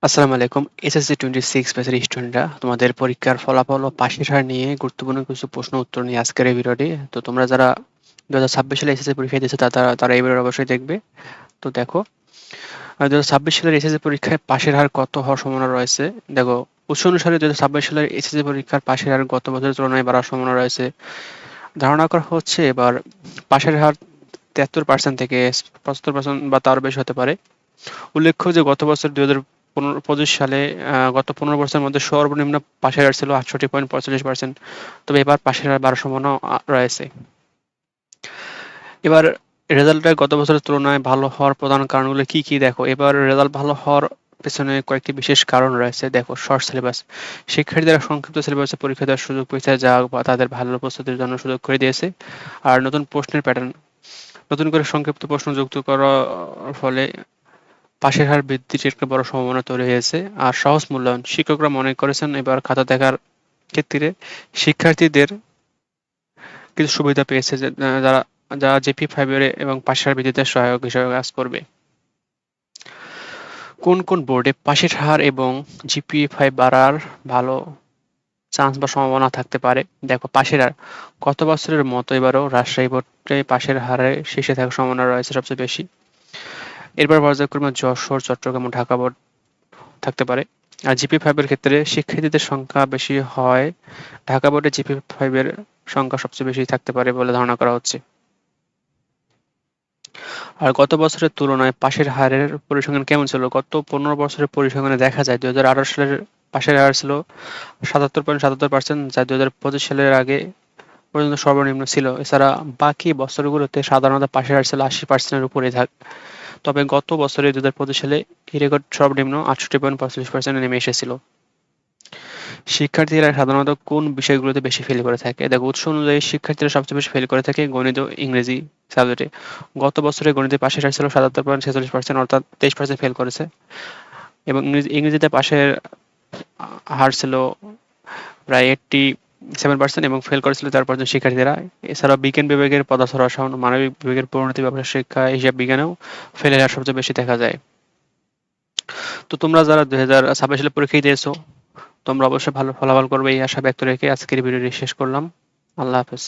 আসসালামু আলাইকুম। এসএসসি 26 ব্যাচের স্টুডেন্টরা তোমাদের পরীক্ষার ফলাফল ও পাশের হার নিয়ে গুরুত্বপূর্ণ কিছু প্রশ্ন উত্তর নিয়ে আজকের এই ভিডিওটি। তো তোমরা যারা 2026 সালে এসএসসি পরীক্ষা দিয়েছো তারা তারা এই ভিডিও অবশ্যই দেখবে। তো দেখো 2026 সালের এসএসসি পরীক্ষায় পাশের হার কত হওয়ার সম্ভাবনা রয়েছে। দেখো উৎস অনুসারে 2026 সালের এসএসসি পরীক্ষার পাশের হার গত বছরের তুলনায় বাড়ার সম্ভাবনা রয়েছে। ধারণা করা হচ্ছে এবার পাশের হার 73% থেকে 75% বা তার বেশি হতে পারে। উল্লেখ্য যে গত বছর 2025 সালে গত 15 বছরের মধ্যে সর্বনিম্ন পাশের হার ছিল 68.45%। তবে এবার পাশের হার বাড়ার সম্ভাবনা রয়েছে। এবার রেজাল্টটা গত বছরের তুলনায় ভালো হওয়ার প্রধান কারণগুলো কি কি দেখো। এবার রেজাল্ট ভালো হওয়ার পেছনে কয়েকটি বিশেষ কারণ রয়েছে। দেখো শর্ট সিলেবাস, শিক্ষার্থীরা সংক্ষিপ্ত সিলেবাসে পরীক্ষা দেওয়ার সুযোগ পেয়েছে যা বা তাদের ভালো প্রস্তুতির জন্য সুযোগ করে দিয়েছে। আর নতুন প্রশ্নের প্যাটার্ন, নতুন করে সংক্ষিপ্ত প্রশ্ন যুক্ত করার ফলে পাশের হার বৃদ্ধির একটা বড় সম্ভাবনা তৈরি হয়েছে। আর সহজ মূল্যায়ন, শিক্ষকরা মনে করেছেন এবার খাতা দেখার ক্ষেত্রে শিক্ষার্থীদের কিছু সুবিধা পেয়েছে যারা যারা জিপি 5 এর এবং পাশের হার বৃদ্ধিতে সহায়ক হিসেবে কাজ করবে। কোন কোন বোর্ডে পাশের হার এবং জিপি 5 বাড়ার ভালো চান্স বা সম্ভাবনা থাকতে পারে। দেখো পাশের হার গত বছরের মতো এবারও রাজশাহী বোর্ডে পাশের হারে শীর্ষে থাকার সম্ভাবনা রয়েছে সবচেয়ে বেশি। এরপর পর্যায়ক্রমে যশোর, চট্টগ্রাম ও ঢাকা বোর্ড থাকতে পারে। আর জিপি 5 এর ক্ষেত্রে শিক্ষার্থীদের সংখ্যা বেশি হয় ঢাকা বোর্ডে জিপি 5 এর সংখ্যা সবচেয়ে বেশি থাকতে পারে বলে ধারণা করা হচ্ছে। আর গত বছরের তুলনায় পাশের হারের পরিসংখ্যান কেমন ছিল? গত 15 বছরের পরিসংখ্যানে দেখা যায় 2018 সালের পাশের হার ছিল 77.77%, যা 2025 সালের আগে পর্যন্ত সর্বনিম্ন ছিল। এছাড়া বাকি বছরগুলোতে সাধারণত পাশের হার ছিল 80%-এর উপরে তবে গত বছরে 2025 সালে এই রেকর্ড সর্বনিম্ন 68.45%-এ নেমে এসেছিল। শিক্ষার্থীরা সাধারণত কোন বিষয়গুলোতে বেশি ফেল করে থাকে? দেখো উৎস অনুযায়ী শিক্ষার্থীরা সবচেয়ে বেশি ফেল করে থাকে গণিত ও ইংরেজি সাবজেক্টে। গত বছরে গণিতে পাশের হার ছিল 77.46%, অর্থাৎ 23% ফেল করেছে। এবং ইংরেজিতে পাশের হার ছিল প্রায় 87% এবং ফেল করেছিল 4% শিক্ষার্থীরা। এছাড়াও বিজ্ঞান বিভাগের পদার্থ রসায়ন, মানবিক বিভাগের পরিণতি, ব্যবসায় শিক্ষা, হিসাব বিজ্ঞানেও ফেলের হার সবচেয়ে বেশি দেখা যায়। তো তোমরা যারা 2026 সালে পরীক্ষা দিয়েছো তোমরা অবশ্যই ভালো ফলাফল করবে এই আশা ব্যক্ত রেখে আজকের ভিডিওটি শেষ করলাম। আল্লাহ হাফেজ।